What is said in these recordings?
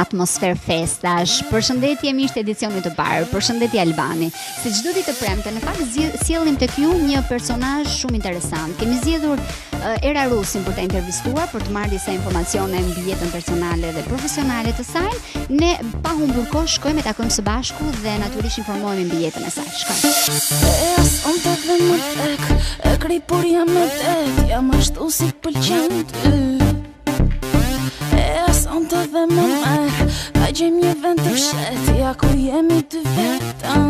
Atmosferë festash. Përshëndetje miqtë edicionit të parë. Përshëndetje Albani. Si çdo ditë të premte, në fakt sjellim tek ju një personazh shumë interesant. Kemi zgjedhur Era Rusin për ta intervistuar, për të marrë disa informacione mbi jetën personale dhe profesionale të saj. Ne pa humbur kohë shkojmë e takojmë së bashku dhe natyrisht informohemi mbi jetën e saj. Jam ashtu si pëlqen ty. Sonte dhe më merë, ka gjem një vend të fshet, ja ku jemi të vetëm.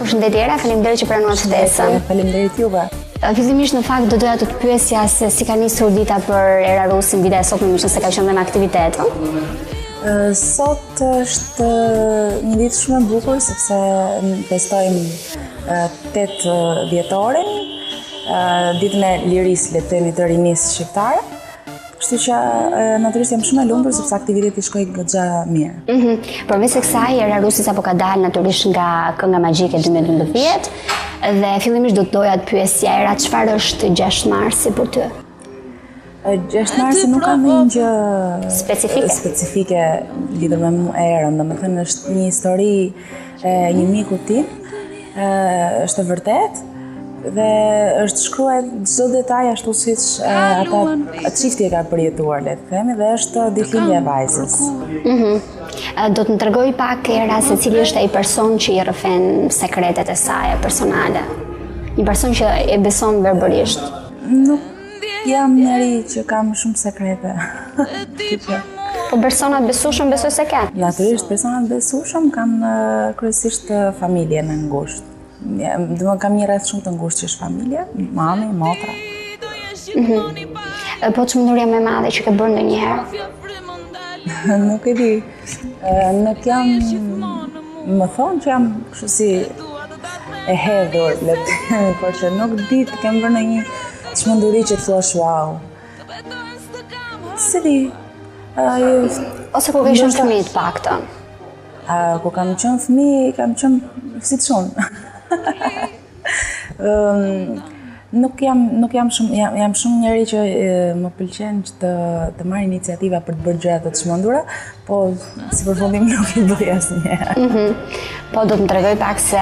Përshëndetje Era, faleminderit që pranuat ftesën. Faleminderit juve. Fillimisht në fakt do doja të pyesja se si ka nisur dita për Era Rusin, dita e sotme, nëse ka qenë dhe në aktivitet. Sot është një ditë shumë e bukur sepse festojmë 8 dhjetorin, ditën e lirisë, le të themi, të rinisë shqiptare. Kështu që natyrisht jam shumë e lumtur sepse aktiviteti shkoi goxha mirë. Përveç kësaj, Era Rusi sapo ka dalë natyrisht nga Kënga Magjike 2012 dhe fillimisht do të doja të pyesja Era, çfarë është 6 marsi për ty? 6 marsi nuk ka ndonjë specifike lidhur me mua Erën, domethënë është një histori e një miku tim, është e vërtetë. Dhe është shkruar çdo detaj ashtu siç ata çifti e ka përjetuar, le të themi, dhe është ditëlindja e vajzës. Do të më tregoj pak Era se cili është ai person që i rrëfen sekretet e saj personale. Një person që e beson verbërisht. Nuk jam njeri që kam shumë sekrete. Po personat besueshëm besoj se ka. Natyrisht personat besueshëm kanë kryesisht familjen e ngushtë. Kam një rreth shumë të ngushtë që është familja, mami, motra. Po çmendurja më e madhe që ke bërë ndonjëherë? Nuk e di. Nuk jam, më thonë që jam kështu si e hedhur, le të themi, por që nuk di të kem bërë ndonjë çmenduri që të thuash wow. Si di. Ose ku ke qenë fëmijë të paktën? Ku kam qenë fëmijë, kam qenë si të shumë. Nuk jam shumë njeri që më pëlqen që të marr iniciativa për të bërë gjëra të çmendura, po si përfundim nuk i bëj asnjëherë. Po do të më tregoj pak se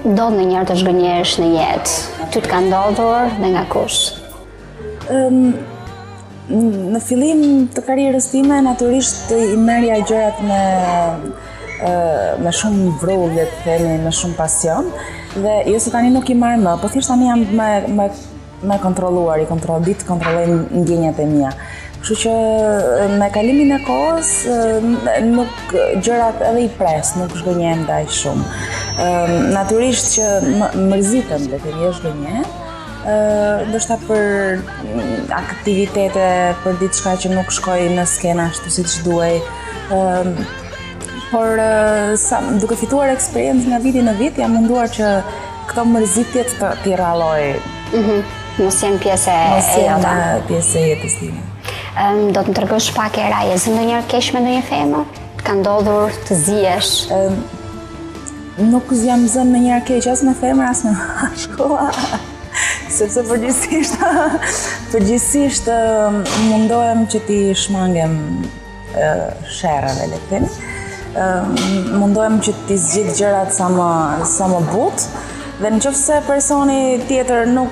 do ndonjëherë të zhgënjesh në jetë. Ty të ka ndodhur dhe nga kush? Në fillim të karrierës time natyrisht i merrja gjërat me shumë vrullje, të themi, me shumë pasion, dhe jo se tani nuk i marr më, po thjesht tani jam me kontrolluar, di të kontrolloj ndjenjat e mia. Kështu që me kalimin e kohës nuk gjërat edhe i pres, nuk zhgënjem aq shumë. Natyrisht që mërzitem, le të themi, zhgënjem. Ndoshta për aktivitete, për diçka që nuk shkoi në skena ashtu siç duhej. Por duke fituar eksperiencë nga viti në vit, jam munduar që këto mërzitjet t'i rralloj. Mos jenë pjesë e jetës time. Do të më tregosh pak Era, je zë ndonjëherë keq me ndonjë femër? Ka ndodhur të zihesh? Nuk jam zënë ndonjëherë keq as me femër as me mashkull. Sepse përgjithsisht mundohem që t'i shmangem sherrave, le të themi. Mundohem që t'i zgjidh gjërat sa më butë, dhe nëse personi tjetër nuk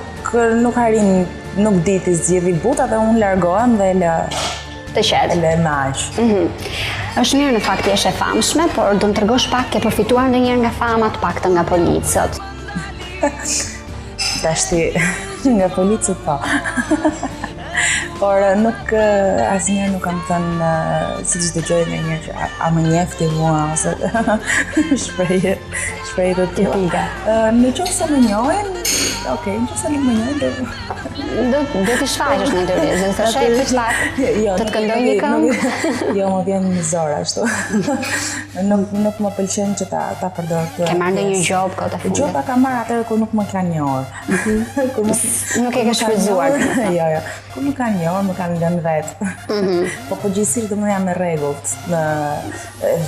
arrin, nuk di t'i zgjidhë butë, atë unë largohem dhe të qetë. Le me aq. Është mirë në fakt jesh e famshme, por do më tregosh pak, ke përfituar ndonjëherë nga fama, të paktën nga policët? Tashti nga policët po. Por asnjëherë nuk kam thënë, siç dëgjoj ndonjëherë që a më njefti mua ose shprehje të tilla. Nëse më njohin, Okej, nëse nuk më njeh, Do t'i shfaqesh natyrisht, do të thosh të shfaq. Të të këndoj një këngë? Jo, më vjen në zor ashtu. Nuk më pëlqen që ta përdor këtë. Ke marrë ndonjë job kohë të fundit? Gjoba ka marrë atëherë kur nuk më kanë njohur. Nuk e ke shfrytzuar. Jo. Kur nuk kanë njohur, më kanë lënë vet. Po përgjithsisht do më jam me rregullt në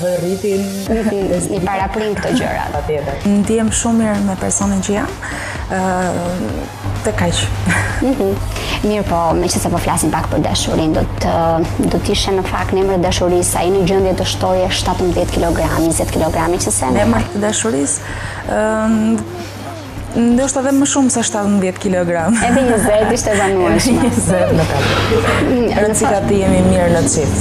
vë rritin. I paraprin këto gjëra. Patjetër. Ndihem shumë mirë me personin që jam. Të kaq. Mirë, po, meqense po flasim pak për dashurinë, do t'ishe në fakt në emër të dashurisë ai në gjendje të shtoje 17 kg, 20 kg, që se në emër të dashurisë, ndoshta edhe më shumë se 17 kg. Edhe 20 ishte zanueshme. 20 në katë. Rëndësika të jemi mirë në çift.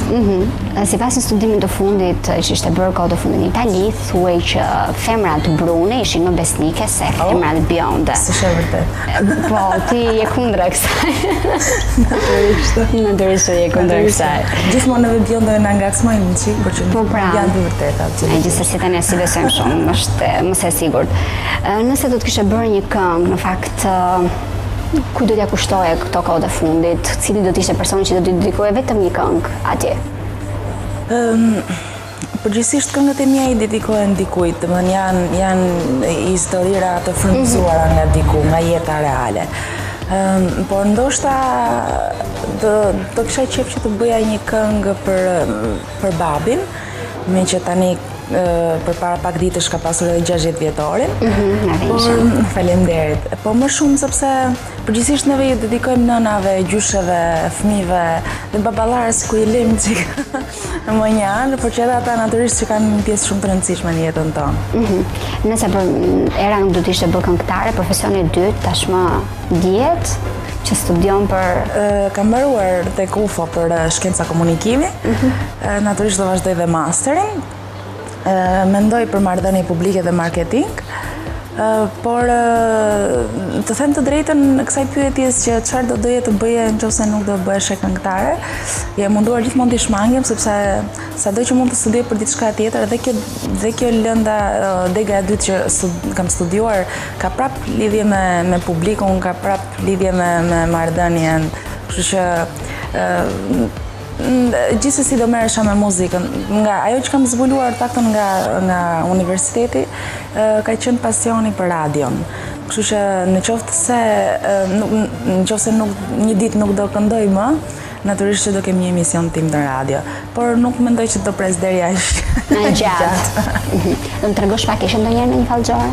Sipas një studimi të fundit që ishte bërë kohë të fundit në Itali, thuaj që femrat brune ishin më besnike se femrat bjonde. S'është e vërtet. Po, ti je kundra kësaj. Natyrisht je kundra kësaj. Gjithmonë edhe bjonde na ngacmojnë një çik, por që janë të vërteta. Gjithsesi tani si besojmë shumë, është mos e sigurt. Nëse do të kishe bërë një këngë, në fakt ku do t'ja kushtoje këto kohë të fundit, cili do t'ishte personi që do t'i dedikoje vetëm një këngë atje? Përgjithsisht këngët e mia I dedikohen dikujt, domethënë janë historira të frymëzuara nga diku, nga jeta reale. Por ndoshta do kisha qejf që të bëja një këngë për babin, me që tani përpara pak ditësh ka pasur edhe 60 vjetorin. Faleminderit. Po më shumë sepse përgjithsisht neve I dedikojmë nënave, gjysheve, fëmijëve dhe baballarës ku I lëm çik më një anë, por që edhe ata natyrisht që kanë një pjesë shumë të rëndësishme në jetën tonë. Nëse për era nuk do të ishte bërë këngëtare, profesioni I dytë tashmë dihet që studion për... Kam mbaruar tek UFO për shkenca komunikimi, natyrisht do vazhdoj dhe masterin. Mendoj për marrëdhënie publike dhe marketing, por të them të drejtën kësaj pyetjes që çfarë do doje të bëje nëse nuk do bëheshe këngëtare, jam munduar gjithmonë të shmangem sepse sado që mund të studioj për diçka tjetër dhe kjo lënda dega e dytë që kam studiuar ka prap lidhje me publikun, ka prap lidhje me marrëdhënien, kështu që gjithsesi do merresha me muzikën. Nga ajo që kam zbuluar taktën nga universiteti, ka qenë pasioni për radion. Kështu që nëse një ditë nuk do këndoj më, natyrisht që do kem një emision tim në radio. Por nuk mendoj që do pres deri aq gjatë. Do më tregosh pak, ishe ndonjëherë në një fallxore?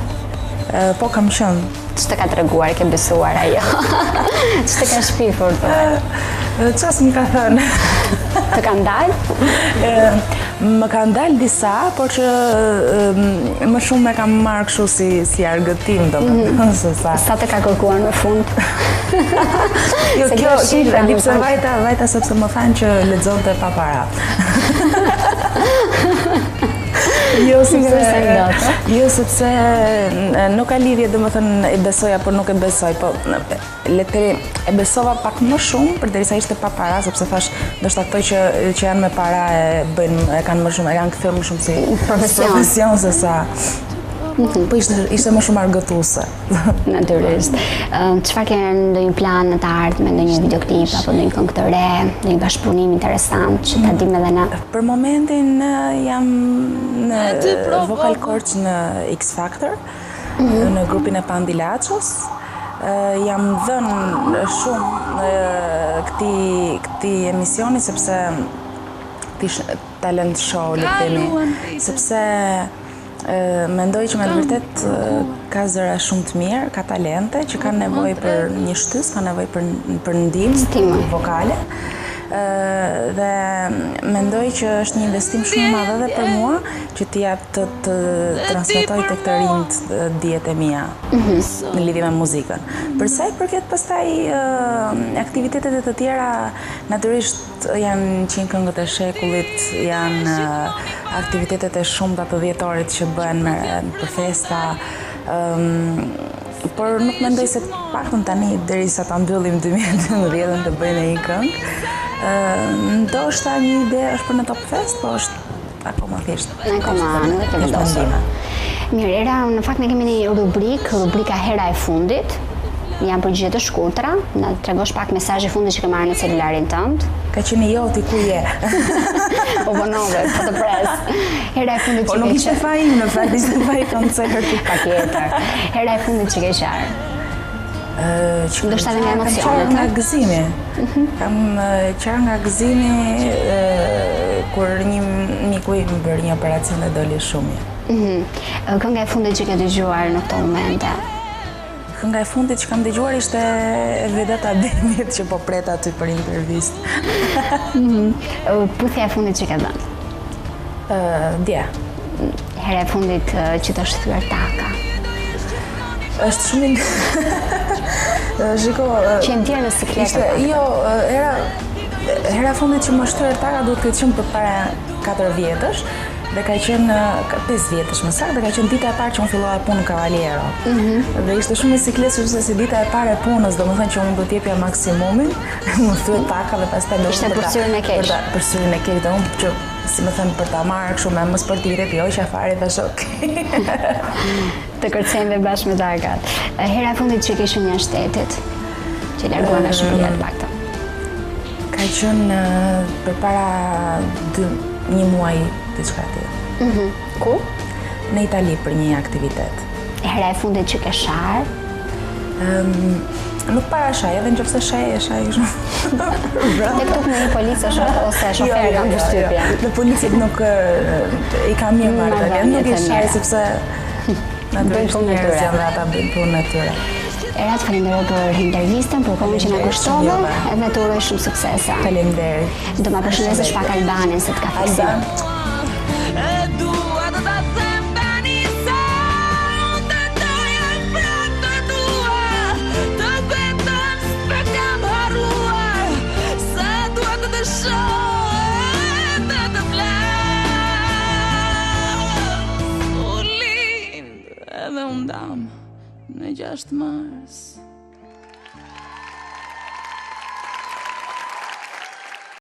Po kam qenë. Ç'të ka treguar, ke besuar ajo? Ç'të ka shpifur? Ças më ka thënë. Të kanë dalë? Më kanë dalë disa, por që më shumë me kam marrë kështu si argëtim, domethënë se sa. Sa të ka kërkuar në fund? Jo, kjo lipse vajta sepse më thanë që lexonte pa para. Jo, sepse nuk ka lidhje, domethënë e besoj apo nuk e besoj, po letëri e besova pak më shumë përderisa ishte pa para, sepse thash ndoshta këto që janë me para e kanë më shumë, e kanë kthyer më shumë si profesion se sa. Po ishte më shumë argëtuese. Natyrisht. Çfarë ke ndonjë plan në të ardhmen, ndonjë videoklip apo ndonjë këngë të re, ndonjë bashkëpunim interesant që ta dim edhe na? Për momentin jam në vocal coach në X Factor, në grupin e Pandilachos. Jam dhënë shumë këtij emisioni sepse talent show le të themi, sepse mendoj që me të vërtet ka zëra shumë të mirë, ka talente që kanë nevojë për një shtys, kanë nevojë për ndihmë vokale. Dhe mendoj që është një investim shumë i madh edhe për mua që t'ja të transmetoj tek të rinjt dijet e mia në lidhje me muzikën. Për sa I përket pastaj aktivitetet e të tjera, natyrisht janë 100 këngët e shekullit, janë aktivitetet e shumta të dhjetorit që bëhen për festa, por nuk mendoj se paktën tani derisa ta mbyllim 2012 të bëjmë një këngë. Ndoshta një ide është për në Top Fest, po është akoma thjesht. Akoma nuk e vendosur. Mirë, era në fakt ne kemi një rubrika Hera e fundit, Janë përgjigje të shkurtra, na tregosh pak mesazhin e fundit që ke marrë në celularin tënd. Ka qenë joti ku je. Po vonove, po të pres. Hera e fundit Po që nuk ke ishte faji, në fakt ishte faji koncerti. Patjetër. Hera e fundit që ke qarë. Ndoshta edhe nga emocionet. Kam qarë nga gëzimi. Kam qarë nga gëzimi kur një miku im bërë një operacion dhe doli shumë mirë. Kënga e fundit që ke dëgjuar në këto momente? Kënga e fundit që kam dëgjuar ishte Vedeta Demit që po pret aty për intervistë. Puthja e fundit që ke dhënë? Dje. Hera e fundit që të është thyer taka? Është shumë Shiko, që në tjerë në sikletë? Jo, hera e fundit që më shtryer taka duhet këtë qenë për para 4 vjetësh. Dhe ka qenë 5 vjetësh më saktë, dhe ka qenë dita e parë që unë fillova punë në Cavaliero. Dhe ishte shumë i siklet sepse si dita e parë e punës, domethënë që unë do t'jepja maksimumin, më thyet taka dhe pastaj do ishte për syrin e keq. Për syrin e keq, dhe unë që si më thënë për ta marrë kështu me më sportivet, jo që afari thash okay. Të kërcejmë bashkë me takat. Hera e fundit që ke qenë jashtë shtetit, që larguan nga Shqipëria të paktën? Ka qenë përpara një muaj diçka tjetër. Ku? Në Itali për një aktivitet. Hera e fundit që ke sharë? Nuk para shaj, edhe nëse shaj shumë. Tek tuk në një policë ose shofer kam përshtypje. Në policit nuk i kam mirë marrë, nuk i shaj sepse natyrisht njerëz janë dhe ata bëjnë punën e tyre. Era, të falenderoj për intervistën, për kohën që na kushtove, edhe të uroj shumë suksese. Faleminderit. Do ma përshëndesësh pak Albanin se të ka fiksuar. Edhe unë dam në 6 mars.